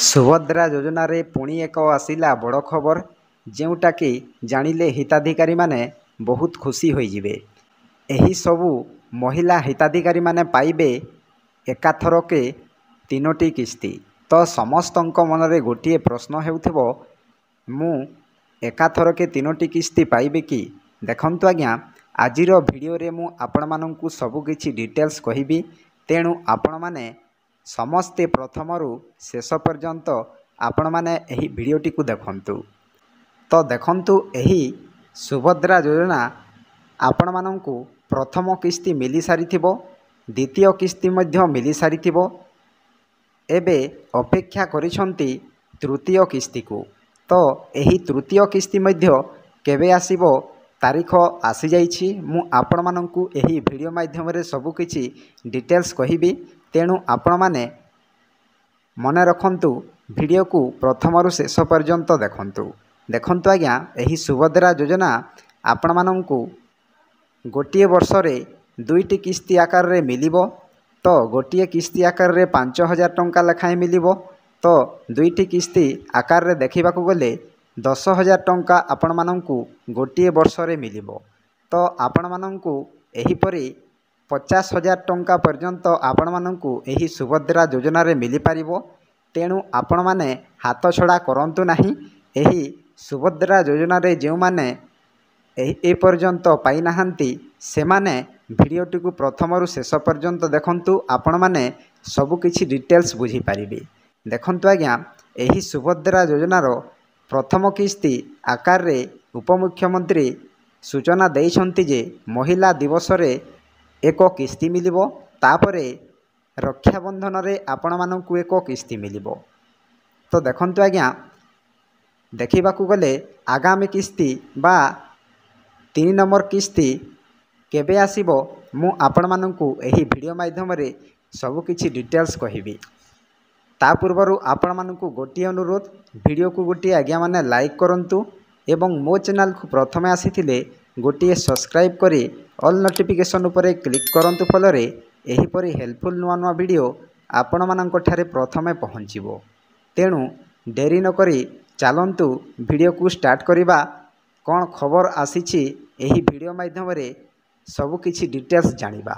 ସୁଭଦ୍ରା ଯୋଜନାରେ ପୁଣି ଏକ ଆସିଲା ବଡ଼ ଖବର, ଯେଉଁଟାକି ଜାଣିଲେ ହିତାଧିକାରୀମାନେ ବହୁତ ଖୁସି ହୋଇଯିବେ। ଏହି ସବୁ ମହିଳା ହିତାଧିକାରୀମାନେ ପାଇବେ ଏକାଥରକେ 3ଟି କିସ୍ତି। ତ ସମସ୍ତଙ୍କ ମନରେ ଗୋଟିଏ ପ୍ରଶ୍ନ ହେଉଥିବ, ମୁଁ ଏକାଥରକେ 3ଟି କିସ୍ତି ପାଇବି କି? ଦେଖନ୍ତୁ ଆଜ୍ଞା, ଆଜିର ଭିଡ଼ିଓରେ ମୁଁ ଆପଣମାନଙ୍କୁ ସବୁକିଛି ଡିଟେଲ୍ସ କହିବି। ତେଣୁ ଆପଣମାନେ ସମସ୍ତେ ପ୍ରଥମରୁ ଶେଷ ପର୍ଯ୍ୟନ୍ତ ଆପଣମାନେ ଏହି ଭିଡ଼ିଓଟିକୁ ଦେଖନ୍ତୁ। ତ ଦେଖନ୍ତୁ, ଏହି ସୁଭଦ୍ରା ଯୋଜନା ଆପଣମାନଙ୍କୁ ପ୍ରଥମ କିସ୍ତି ମିଳିସାରିଥିବ, ଦ୍ୱିତୀୟ କିସ୍ତି ମଧ୍ୟ ମିଳିସାରିଥିବ। ଏବେ ଅପେକ୍ଷା କରିଛନ୍ତି ତୃତୀୟ କିସ୍ତିକୁ। ତ ଏହି ତୃତୀୟ କିସ୍ତି ମଧ୍ୟ କେବେ ଆସିବ ତାରିଖ ଆସିଯାଇଛି। ମୁଁ ଆପଣମାନଙ୍କୁ ଏହି ଭିଡ଼ିଓ ମାଧ୍ୟମରେ ସବୁକିଛି ଡିଟେଲ୍ସ କହିବି। ତେଣୁ ଆପଣମାନେ ମନେ ରଖନ୍ତୁ, ଭିଡ଼ିଓକୁ ପ୍ରଥମରୁ ଶେଷ ପର୍ଯ୍ୟନ୍ତ ଦେଖନ୍ତୁ। ଦେଖନ୍ତୁ ଆଜ୍ଞା, ଏହି ସୁଭଦ୍ରା ଯୋଜନା ଆପଣମାନଙ୍କୁ ଗୋଟିଏ ବର୍ଷରେ 2ଟି କିସ୍ତି ଆକାରରେ ମିଳିବ। ତ ଗୋଟିଏ କିସ୍ତି ଆକାରରେ 5,000 ଟଙ୍କା ଲେଖାଏଁ ମିଳିବ। ତ 2ଟି କିସ୍ତି ଆକାରରେ ଦେଖିବାକୁ ଗଲେ 10,000 ଟଙ୍କା ଆପଣମାନଙ୍କୁ ଗୋଟିଏ ବର୍ଷରେ ମିଳିବ। ତ ଆପଣମାନଙ୍କୁ ଏହିପରି 50,000 ଟଙ୍କା ପର୍ଯ୍ୟନ୍ତ ଆପଣମାନଙ୍କୁ ଏହି ସୁଭଦ୍ରା ଯୋଜନାରେ ମିଳିପାରିବ। ତେଣୁ ଆପଣମାନେ ହାତଛଡ଼ା କରନ୍ତୁ ନାହିଁ। ଏହି ସୁଭଦ୍ରା ଯୋଜନାରେ ଯେଉଁମାନେ ଏପର୍ଯ୍ୟନ୍ତ ପାଇନାହାନ୍ତି, ସେମାନେ ଭିଡ଼ିଓଟିକୁ ପ୍ରଥମରୁ ଶେଷ ପର୍ଯ୍ୟନ୍ତ ଦେଖନ୍ତୁ। ଆପଣମାନେ ସବୁକିଛି ଡିଟେଲ୍ସ ବୁଝିପାରିବେ। ଦେଖନ୍ତୁ ଆଜ୍ଞା, ଏହି ସୁଭଦ୍ରା ଯୋଜନାର ପ୍ରଥମ କିସ୍ତି ଆକାରରେ ଉପମୁଖ୍ୟମନ୍ତ୍ରୀ ସୂଚନା ଦେଇଛନ୍ତି ଯେ ମହିଳା ଦିବସରେ ଏକ କିସ୍ତି ମିଳିବ। ତାପରେ ରକ୍ଷାବନ୍ଧନରେ ଆପଣମାନଙ୍କୁ ଏକ କିସ୍ତି ମିଳିବ। ତ ଦେଖନ୍ତୁ ଆଜ୍ଞା, ଦେଖିବାକୁ ଗଲେ ଆଗାମୀ କିସ୍ତି ବା 3 ନମ୍ବର କିସ୍ତି କେବେ ଆସିବ, ମୁଁ ଆପଣମାନଙ୍କୁ ଏହି ଭିଡ଼ିଓ ମାଧ୍ୟମରେ ସବୁକିଛି ଡିଟେଲ୍ସ କହିବି। ତା ପୂର୍ବରୁ ଆପଣମାନଙ୍କୁ ଗୋଟିଏ ଅନୁରୋଧ, ଭିଡ଼ିଓକୁ ଗୋଟିଏ ଆଜ୍ଞା ମାନେ ଲାଇକ୍ କରନ୍ତୁ ଏବଂ ମୋ ଚ୍ୟାନେଲକୁ ପ୍ରଥମେ ଆସିଥିଲେ ଗୋଟିଏ ସବସ୍କ୍ରାଇବ୍ କରି ଅଲ୍ ନୋଟିଫିକେସନ୍ ଉପରେ କ୍ଲିକ୍ କରନ୍ତୁ। ଫଳରେ ଏହିପରି ହେଲ୍ପଫୁଲ୍ ନୂଆ ନୂଆ ଭିଡ଼ିଓ ଆପଣମାନଙ୍କଠାରେ ପ୍ରଥମେ ପହଞ୍ଚିବ। ତେଣୁ ଡେରି ନକରି ଚାଲନ୍ତୁ ଭିଡ଼ିଓକୁ ଷ୍ଟାର୍ଟ କରିବା। କ'ଣ ଖବର ଆସିଛି ଏହି ଭିଡ଼ିଓ ମାଧ୍ୟମରେ ସବୁକିଛି ଡିଟେଲ୍ସ ଜାଣିବା।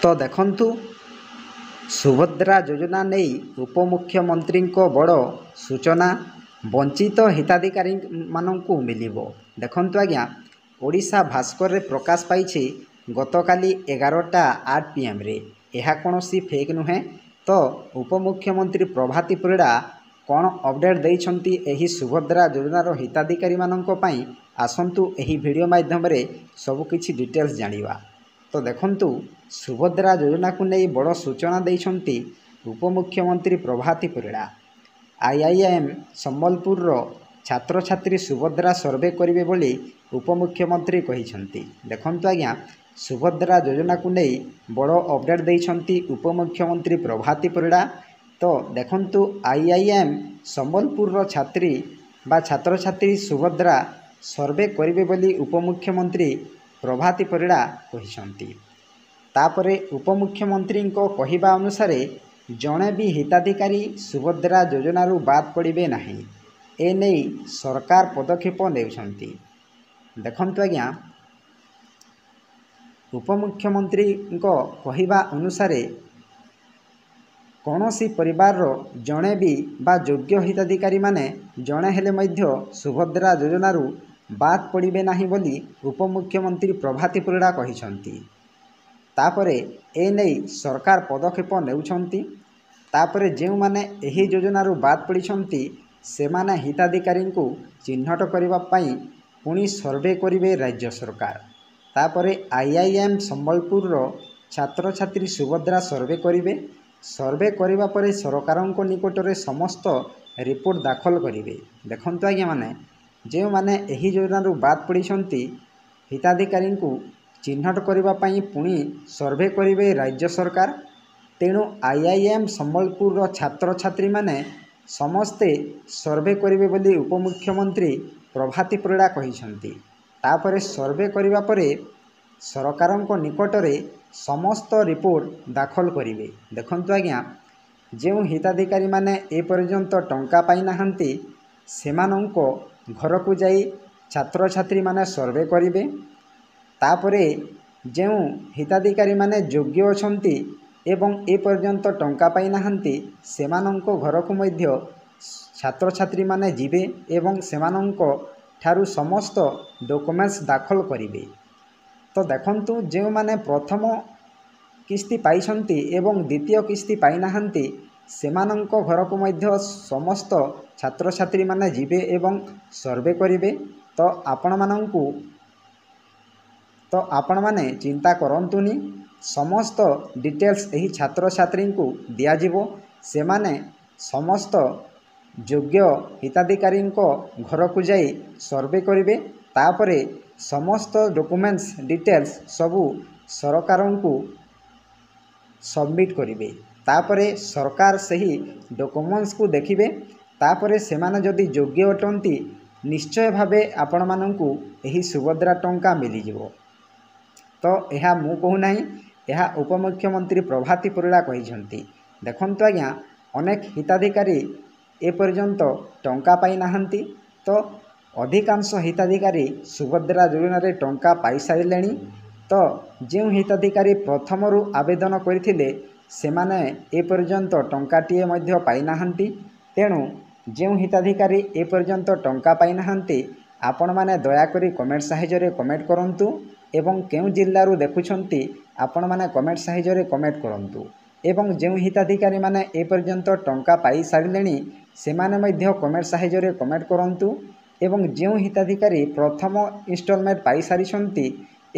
ତ ଦେଖନ୍ତୁ, ସୁଭଦ୍ରା ଯୋଜନା ନେଇ ଉପମୁଖ୍ୟମନ୍ତ୍ରୀଙ୍କ ବଡ଼ ସୂଚନା ବଞ୍ଚିତ ହିତାଧିକାରୀମାନଙ୍କୁ ମିଳିବ। ଦେଖନ୍ତୁ ଆଜ୍ଞା, ଓଡ଼ିଶା ଭାସ୍କରରେ ପ୍ରକାଶ ପାଇଛି ଗତକାଲି 11:08 PM। ଏହା କୌଣସି ଫେକ୍ ନୁହେଁ। ତ ଉପମୁଖ୍ୟମନ୍ତ୍ରୀ ପ୍ରଭାତୀ ପରିଡ଼ା କ'ଣ ଅପଡ଼େଟ୍ ଦେଇଛନ୍ତି ଏହି ସୁଭଦ୍ରା ଯୋଜନାର ହିତାଧିକାରୀମାନଙ୍କ ପାଇଁ, ଆସନ୍ତୁ ଏହି ଭିଡ଼ିଓ ମାଧ୍ୟମରେ ସବୁକିଛି ଡିଟେଲ୍ସ ଜାଣିବା। ତ ଦେଖନ୍ତୁ, ସୁଭଦ୍ରା ଯୋଜନାକୁ ନେଇ ବଡ଼ ସୂଚନା ଦେଇଛନ୍ତି ଉପମୁଖ୍ୟମନ୍ତ୍ରୀ ପ୍ରଭାତୀ ପରିଡ଼ା। IIM ସମ୍ବଲପୁରର ଛାତ୍ରଛାତ୍ରୀ ସୁଭଦ୍ରା ସର୍ଭେ କରିବେ ବୋଲି ଉପମୁଖ୍ୟମନ୍ତ୍ରୀ କହିଛନ୍ତି। ଦେଖନ୍ତୁ ଆଜ୍ଞା, ସୁଭଦ୍ରା ଯୋଜନାକୁ ନେଇ ବଡ଼ ଅପଡ଼େଟ୍ ଦେଇଛନ୍ତି ଉପମୁଖ୍ୟମନ୍ତ୍ରୀ ପ୍ରଭାତୀ ପରିଡ଼ା। ତ ଦେଖନ୍ତୁ, IIM ସମ୍ବଲପୁରର ଛାତ୍ରୀ ବା ଛାତ୍ରଛାତ୍ରୀ ସୁଭଦ୍ରା ସର୍ଭେ କରିବେ ବୋଲି ଉପମୁଖ୍ୟମନ୍ତ୍ରୀ ପ୍ରଭାତୀ ପରିଡ଼ା କହିଛନ୍ତି। ତାପରେ ଉପମୁଖ୍ୟମନ୍ତ୍ରୀଙ୍କ କହିବା ଅନୁସାରେ ଜଣେ ବି ହିତାଧିକାରୀ ସୁଭଦ୍ରା ଯୋଜନାରୁ ବାଦ୍ ପଡ଼ିବେ ନାହିଁ। ଏନେଇ ସରକାର ପଦକ୍ଷେପ ନେଉଛନ୍ତି। ଦେଖନ୍ତୁ ଆଜ୍ଞା, ଉପମୁଖ୍ୟମନ୍ତ୍ରୀଙ୍କ କହିବା ଅନୁସାରେ କୌଣସି ପରିବାରର ଜଣେ ବି ବା ଯୋଗ୍ୟ ହିତାଧିକାରୀମାନେ ଜଣେ ହେଲେ ମଧ୍ୟ ସୁଭଦ୍ରା ଯୋଜନାରୁ ବାଦ୍ ପଡ଼ିବେ ନାହିଁ ବୋଲି ଉପମୁଖ୍ୟମନ୍ତ୍ରୀ ପ୍ରଭାତୀ ପରିଡ଼ା କହିଛନ୍ତି। ତାପରେ ଏନେଇ ସରକାର ପଦକ୍ଷେପ ନେଉଛନ୍ତି। ତାପରେ ଯେଉଁମାନେ ଏହି ଯୋଜନାରୁ ବାଦ୍ ପଡ଼ିଛନ୍ତି, ସେମାନେ ହିତାଧିକାରୀଙ୍କୁ ଚିହ୍ନଟ କରିବା ପାଇଁ ପୁଣି ସର୍ଭେ କରିବେ ରାଜ୍ୟ ସରକାର। ତାପରେ IIM ସମ୍ବଲପୁରର ଛାତ୍ରଛାତ୍ରୀ ସୁଭଦ୍ରା ସର୍ଭେ କରିବେ। ସର୍ଭେ କରିବା ପରେ ସରକାରଙ୍କ ନିକଟରେ ସମସ୍ତ ରିପୋର୍ଟ ଦାଖଲ କରିବେ। ଦେଖନ୍ତୁ ଆଜ୍ଞା ମାନେ, ଯେଉଁମାନେ ଏହି ଯୋଜନାରୁ ବାଦ୍ ପଡ଼ିଛନ୍ତି, ହିତାଧିକାରୀଙ୍କୁ ଚିହ୍ନଟ କରିବା ପାଇଁ ପୁଣି ସର୍ଭେ କରିବେ ରାଜ୍ୟ ସରକାର। ତେଣୁ IIM ସମ୍ବଲପୁରର ଛାତ୍ରଛାତ୍ରୀମାନେ ସମସ୍ତେ ସର୍ଭେ କରିବେ ବୋଲି ଉପମୁଖ୍ୟମନ୍ତ୍ରୀ ପ୍ରଭାତୀ ପରିଡ଼ା କହିଛନ୍ତି। ତାପରେ ସର୍ଭେ କରିବା ପରେ ସରକାରଙ୍କ ନିକଟରେ ସମସ୍ତ ରିପୋର୍ଟ ଦାଖଲ କରିବେ। ଦେଖନ୍ତୁ ଆଜ୍ଞା, ଯେଉଁ ହିତାଧିକାରୀ ମାନେ ଏପର୍ଯ୍ୟନ୍ତ ଟଙ୍କା ପାଇନାହାନ୍ତି ସେମାନଙ୍କ ଘରକୁ ଯାଇ ଛାତ୍ରଛାତ୍ରୀମାନେ ସର୍ଭେ କରିବେ। ତାପରେ ଯେଉଁ ହିତାଧିକାରୀ ମାନେ ଯୋଗ୍ୟ ଅଛନ୍ତି ଏବଂ ଏପର୍ଯ୍ୟନ୍ତ ଟଙ୍କା ପାଇନାହାନ୍ତି ସେମାନଙ୍କ ଘରକୁ ମଧ୍ୟ ଛାତ୍ରଛାତ୍ରୀମାନେ ଯିବେ ଏବଂ ସେମାନଙ୍କ ଠାରୁ ସମସ୍ତ ଡକୁମେଣ୍ଟସ୍ ଦାଖଲ କରିବେ। ତ ଦେଖନ୍ତୁ, ଯେଉଁମାନେ ପ୍ରଥମ କିସ୍ତି ପାଇଛନ୍ତି ଏବଂ ଦ୍ୱିତୀୟ କିସ୍ତି ପାଇନାହାନ୍ତି ସେମାନଙ୍କ ଘରକୁ ମଧ୍ୟ ସମସ୍ତ ଛାତ୍ରଛାତ୍ରୀମାନେ ଯିବେ ଏବଂ ସର୍ଭେ କରିବେ। ତ ଆପଣମାନେ ଚିନ୍ତା କରନ୍ତୁନି, ସମସ୍ତ ଡିଟେଲ୍ସ ଏହି ଛାତ୍ରଛାତ୍ରୀଙ୍କୁ ଦିଆଯିବ। ସେମାନେ ସମସ୍ତ ଯୋଗ୍ୟ ହିତାଧିକାରୀଙ୍କ ଘରକୁ ଯାଇ ସର୍ଭେ କରିବେ। ତାପରେ ସମସ୍ତ ଡକୁମେଣ୍ଟସ୍ ଡିଟେଲ୍ସ ସବୁ ସରକାରଙ୍କୁ ସବମିଟ୍ କରିବେ। ତାପରେ ସରକାର ସେହି ଡକୁମେଣ୍ଟସକୁ ଦେଖିବେ। ତାପରେ ସେମାନେ ଯଦି ଯୋଗ୍ୟ ଅଟନ୍ତି ନିଶ୍ଚୟ ଭାବେ ଆପଣମାନଙ୍କୁ ଏହି ସୁଭଦ୍ରା ଟଙ୍କା ମିଳିଯିବ। ତ ଏହା ମୁଁ କହୁନାହିଁ, ଏହା ଉପମୁଖ୍ୟମନ୍ତ୍ରୀ ପ୍ରଭାତୀ ପରିଡ଼ା କହିଛନ୍ତି। ଦେଖନ୍ତୁ ଆଜ୍ଞା, ଅନେକ ହିତାଧିକାରୀ ଏପର୍ଯ୍ୟନ୍ତ ଟଙ୍କା ପାଇନାହାନ୍ତି। ତ ଅଧିକାଂଶ ହିତାଧିକାରୀ ସୁଭଦ୍ରା ଯୋଜନାରେ ଟଙ୍କା ପାଇସାରିଲେଣି। ତ ଯେଉଁ ହିତାଧିକାରୀ ପ୍ରଥମରୁ ଆବେଦନ କରିଥିଲେ ସେମାନେ ଏପର୍ଯ୍ୟନ୍ତ ଟଙ୍କାଟିଏ ମଧ୍ୟ ପାଇନାହାନ୍ତି। ତେଣୁ ଯେଉଁ ହିତାଧିକାରୀ ଏପର୍ଯ୍ୟନ୍ତ ଟଙ୍କା ପାଇନାହାନ୍ତି ଆପଣମାନେ ଦୟାକରି କମେଣ୍ଟ ସାହାଯ୍ୟରେ କମେଣ୍ଟ କରନ୍ତୁ ଏବଂ କେଉଁ ଜିଲ୍ଲାରୁ ଦେଖୁଛନ୍ତି ଆପଣମାନେ କମେଣ୍ଟ ସାହାଯ୍ୟରେ କମେଣ୍ଟ କରନ୍ତୁ। ଏବଂ ଯେଉଁ ହିତାଧିକାରୀମାନେ ଏପର୍ଯ୍ୟନ୍ତ ଟଙ୍କା ପାଇସାରିଲେଣି ସେମାନେ ମଧ୍ୟ କମେଣ୍ଟ ସାହାଯ୍ୟରେ କମେଣ୍ଟ କରନ୍ତୁ। ଏବଂ ଯେଉଁ ହିତାଧିକାରୀ ପ୍ରଥମ ଇନଷ୍ଟଲମେଣ୍ଟ ପାଇସାରିଛନ୍ତି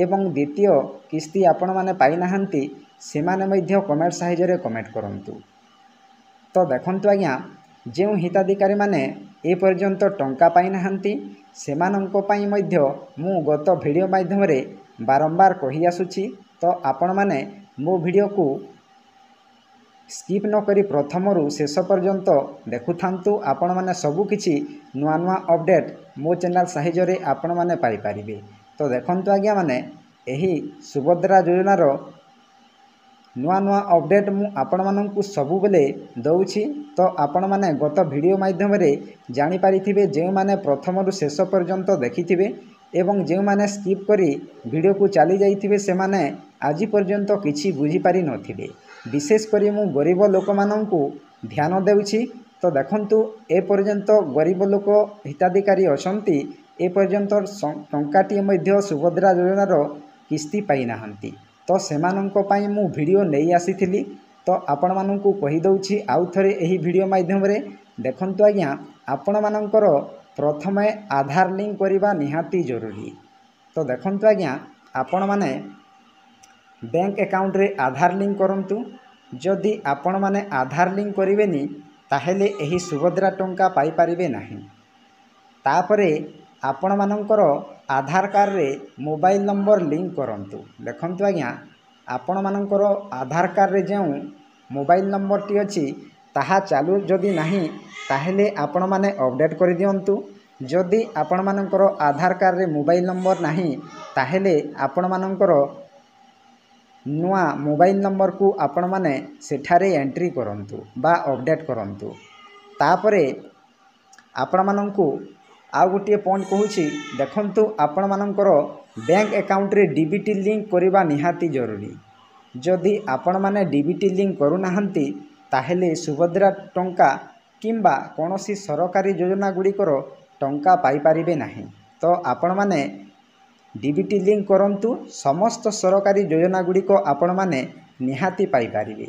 ଏବଂ ଦ୍ୱିତୀୟ କିସ୍ତି ଆପଣମାନେ ପାଇନାହାନ୍ତି ସେମାନେ ମଧ୍ୟ କମେଣ୍ଟ ସାହାଯ୍ୟରେ କମେଣ୍ଟ କରନ୍ତୁ। ତ ଦେଖନ୍ତୁ ଆଜ୍ଞା, ଯେଉଁ ହିତାଧିକାରୀମାନେ ଏପର୍ଯ୍ୟନ୍ତ ଟଙ୍କା ପାଇନାହାନ୍ତି ସେମାନଙ୍କ ପାଇଁ ମଧ୍ୟ ମୁଁ ଗତ ଭିଡ଼ିଓ ମାଧ୍ୟମରେ ବାରମ୍ବାର କହି ଆସୁଛି। ତ ଆପଣମାନେ ମୋ ଭିଡ଼ିଓକୁ ସ୍କିପ୍ ନକରି ପ୍ରଥମରୁ ଶେଷ ପର୍ଯ୍ୟନ୍ତ ଦେଖୁଥାନ୍ତୁ। ଆପଣମାନେ ସବୁକିଛି ନୂଆ ନୂଆ ଅପଡ଼େଟ୍ ମୋ ଚ୍ୟାନେଲ୍ ସାହାଯ୍ୟରେ ଆପଣମାନେ ପାଇପାରିବେ। ତ ଦେଖନ୍ତୁ ଆଜ୍ଞା, ଏହି ସୁଭଦ୍ରା ଯୋଜନାର ନୂଆ ନୂଆ ଅପଡ଼େଟ୍ ମୁଁ ଆପଣମାନଙ୍କୁ ସବୁବେଳେ ଦେଉଛି। ତ ଆପଣମାନେ ଗତ ଭିଡ଼ିଓ ମାଧ୍ୟମରେ ଜାଣିପାରିଥିବେ, ଯେଉଁମାନେ ପ୍ରଥମରୁ ଶେଷ ପର୍ଯ୍ୟନ୍ତ ଦେଖିଥିବେ ଏବଂ ଯେଉଁମାନେ ସ୍କିପ୍ କରି ଭିଡ଼ିଓକୁ ଚାଲି ଯାଇଥିବେ ସେମାନେ ଆଜି ପର୍ଯ୍ୟନ୍ତ କିଛି ବୁଝିପାରିନଥିବେ। ବିଶେଷ କରି ମୁଁ ଗରିବ ଲୋକମାନଙ୍କୁ ଧ୍ୟାନ ଦେଉଛି। ତ ଦେଖନ୍ତୁ, ଏପର୍ଯ୍ୟନ୍ତ ଗରିବ ଲୋକ ହିତାଧିକାରୀ ଅଛନ୍ତି ଏପର୍ଯ୍ୟନ୍ତ ଟଙ୍କାଟିଏ ମଧ୍ୟ ସୁଭଦ୍ରା ଯୋଜନାର କିସ୍ତି ପାଇନାହାନ୍ତି। ତ ସେମାନଙ୍କ ପାଇଁ ମୁଁ ଭିଡ଼ିଓ ନେଇ ଆସିଥିଲି। ତ ଆପଣମାନଙ୍କୁ କହିଦେଉଛି ଆଉ ଥରେ ଏହି ଭିଡ଼ିଓ ମାଧ୍ୟମରେ। ଦେଖନ୍ତୁ ଆଜ୍ଞା, ଆପଣମାନଙ୍କର ପ୍ରଥମେ ଆଧାର ଲିଙ୍କ କରିବା ନିହାତି ଜରୁରୀ। ତ ଦେଖନ୍ତୁ ଆଜ୍ଞା, ଆପଣମାନେ ବ୍ୟାଙ୍କ ଆକାଉଣ୍ଟରେ ଆଧାର ଲିଙ୍କ କରନ୍ତୁ। ଯଦି ଆପଣମାନେ ଆଧାର ଲିଙ୍କ କରିବେନି ତାହେଲେ ଏହି ସୁଭଦ୍ରା ଟଙ୍କା ପାଇପାରିବେ ନାହିଁ। ତାପରେ ଆପଣମାନଙ୍କର ଆଧାର କାର୍ଡ଼ରେ ମୋବାଇଲ ନମ୍ବର ଲିଙ୍କ କରନ୍ତୁ। ଦେଖନ୍ତୁ ଆଜ୍ଞା, ଆପଣମାନଙ୍କର ଆଧାର କାର୍ଡ଼ରେ ଯେଉଁ ମୋବାଇଲ ନମ୍ବରଟି ଅଛି ତାହା ଚାଲୁ ଯଦି ନାହିଁ ତାହେଲେ ଆପଣମାନେ ଅପଡ଼େଟ୍ କରିଦିଅନ୍ତୁ। ଯଦି ଆପଣମାନଙ୍କର ଆଧାର କାର୍ଡ଼ରେ ମୋବାଇଲ ନମ୍ବର ନାହିଁ ତାହେଲେ ଆପଣମାନଙ୍କର ନୂଆ ମୋବାଇଲ ନମ୍ବରକୁ ଆପଣମାନେ ସେଠାରେ ଏଣ୍ଟ୍ରି କରନ୍ତୁ ବା ଅପଡ଼େଟ୍ କରନ୍ତୁ। ତାପରେ ଆପଣମାନଙ୍କୁ ଆଉ ଗୋଟିଏ ପଏଣ୍ଟ କହୁଛି, ଦେଖନ୍ତୁ ଆପଣମାନଙ୍କର ବ୍ୟାଙ୍କ ଆକାଉଣ୍ଟରେ ଡିବିଟି ଲିଙ୍କ କରିବା ନିହାତି ଜରୁରୀ। ଯଦି ଆପଣମାନେ ଡିବିଟି ଲିଙ୍କ କରୁନାହାନ୍ତି ତାହେଲେ ସୁଭଦ୍ରା ଟଙ୍କା କିମ୍ବା କୌଣସି ସରକାରୀ ଯୋଜନା ଗୁଡ଼ିକର ଟଙ୍କା ପାଇପାରିବେ ନାହିଁ। ତ ଆପଣମାନେ ଡିବିଟି ଲିଙ୍କ କରନ୍ତୁ, ସମସ୍ତ ସରକାରୀ ଯୋଜନା ଗୁଡ଼ିକ ଆପଣମାନେ ନିହାତି ପାଇପାରିବେ।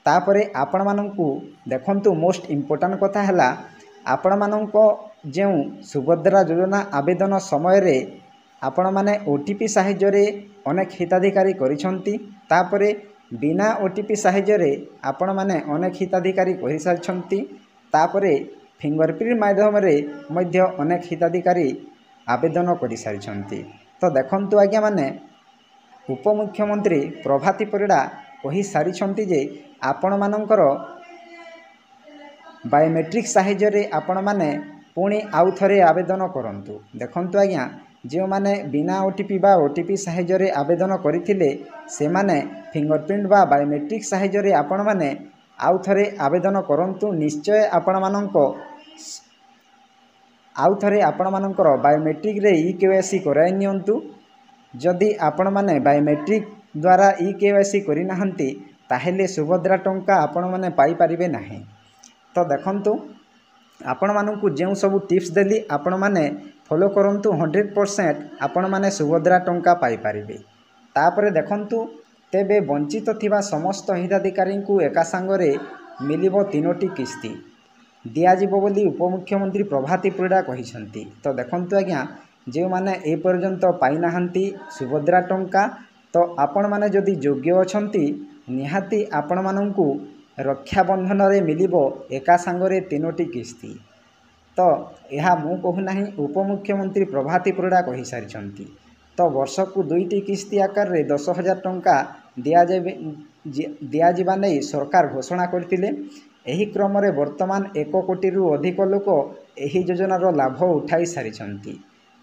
ତାପରେ ଆପଣମାନଙ୍କୁ ଦେଖନ୍ତୁ, ମୋଷ୍ଟ ଇମ୍ପୋର୍ଟାଣ୍ଟ କଥା ହେଲା ଆପଣମାନଙ୍କ ଯେଉଁ ସୁଭଦ୍ରା ଯୋଜନା ଆବେଦନ ସମୟରେ ଆପଣମାନେ OTP ସାହାଯ୍ୟରେ ଅନେକ ହିତାଧିକାରୀ କରିଛନ୍ତି। ତାପରେ ବିନା OTP ସାହାଯ୍ୟରେ ଆପଣମାନେ ଅନେକ ହିତାଧିକାରୀ କରିସାରିଛନ୍ତି। ତାପରେ ଫିଙ୍ଗରପ୍ରିଣ୍ଟ ମାଧ୍ୟମରେ ମଧ୍ୟ ଅନେକ ହିତାଧିକାରୀ ଆବେଦନ କରିସାରିଛନ୍ତି। ତ ଦେଖନ୍ତୁ ଆଜ୍ଞା, ଉପମୁଖ୍ୟମନ୍ତ୍ରୀ ପ୍ରଭାତୀ ପରିଡ଼ା କହିସାରିଛନ୍ତି ଯେ ଆପଣମାନଙ୍କର ବାୟୋମେଟ୍ରିକ୍ ସାହାଯ୍ୟରେ ଆପଣମାନେ ପୁଣି ଆଉ ଥରେ ଆବେଦନ କରନ୍ତୁ। ଦେଖନ୍ତୁ ଆଜ୍ଞା, ଯେଉଁମାନେ ବିନା OTP ବା OTP ସାହାଯ୍ୟରେ ଆବେଦନ କରିଥିଲେ ସେମାନେ ଫିଙ୍ଗରପ୍ରିଣ୍ଟ ବା ବାୟୋମେଟ୍ରିକ୍ ସାହାଯ୍ୟରେ ଆପଣମାନେ आउ थरे आवेदन करंतु निश्चय आपण मानकर बायोमेट्रिक रे ई-केवाईसी कराई नियंतु। जदि आपण माने बायोमेट्रिक द्वारा ई-केवाईसी करि नाहंती ताहेले सुभद्रा टंका आपण माने पाई परिबे नाही। तो देखंतु आपण मानकु जेउ सब टिप्स देली आपण माने फॉलो करंतु 100% आपण माने सुभद्रा टंका पाई परिबे। तापरे देखंतु तेबे वंचित थिबा समस्त हिताधिकारी को एका संगरे मिलिबो 3टी किस्ती दियाजिबो बोली उपमुख्यमंत्री प्रभाती परिडा कहिसंती। तो देखंतु आज्ञा जे माने ए पर्यंत पाई नाहंती सुभद्रा टंका तो आपण माने जदि योग्य अछंती निहाती आपण मानंकु रक्षाबंधन रे मिलिबो एका संगरे 3टी किस्ती। तो यह मु कहू नाही उपमुख्यमंत्री प्रभाती परिडा कहि सारिछंती। तो वर्ष को 2टी किस्ती आकार रे 10,000 टंका दिया जिबा नै सरकार घोषणा करथिले। एही क्रम रे वर्तमान 1 कोटी रु अधिक लोक एही योजनार लाभ उठाई सारिछंती।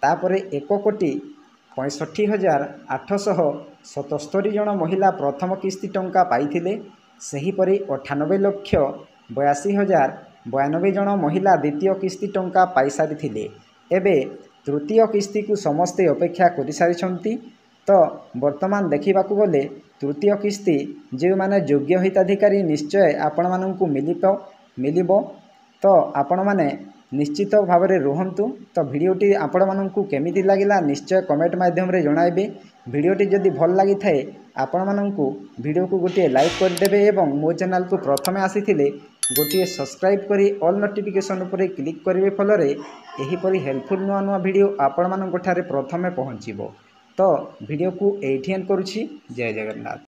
तापरे 1,65,877 जन महिला प्रथम किस्ती टंका पाइथिले। सेहीपरि 98,82,092 जन महिला द्वितीय किस्ती टंका पाई सारिथिले। एबे तृतीय किस्ती को समस्ते अपेक्षा करि सारिछंती। तो वर्तमान देखा गले तृतीय किस्ती जो माने योग्य हिताधिकारी निश्चय आपण मानंकु मिलिबो। तो आपण माने निश्चित भाव में रुहंतु। तो भिडियोटी आपण मानंकु केमिति लागिला निश्चय कमेंट माध्यम रे जणाइबे। भिडियोटी जदि भल लागि थाए आपण मानंकु भिडियो को गोटे लाइक कर देबे एवं मो चैनल को प्रथमे आसीथिले गोटे सब्सक्राइब करी ऑल नोटिफिकेशन उपरे क्लिक करिवे फलरे एही परि हेल्पफुल नुआ नुआ भिडियो आपण मानंक ठारे प्रथमे पहुँचीबो। तो भिडियो को एठी एंड करूछि। जय जगन्नाथ।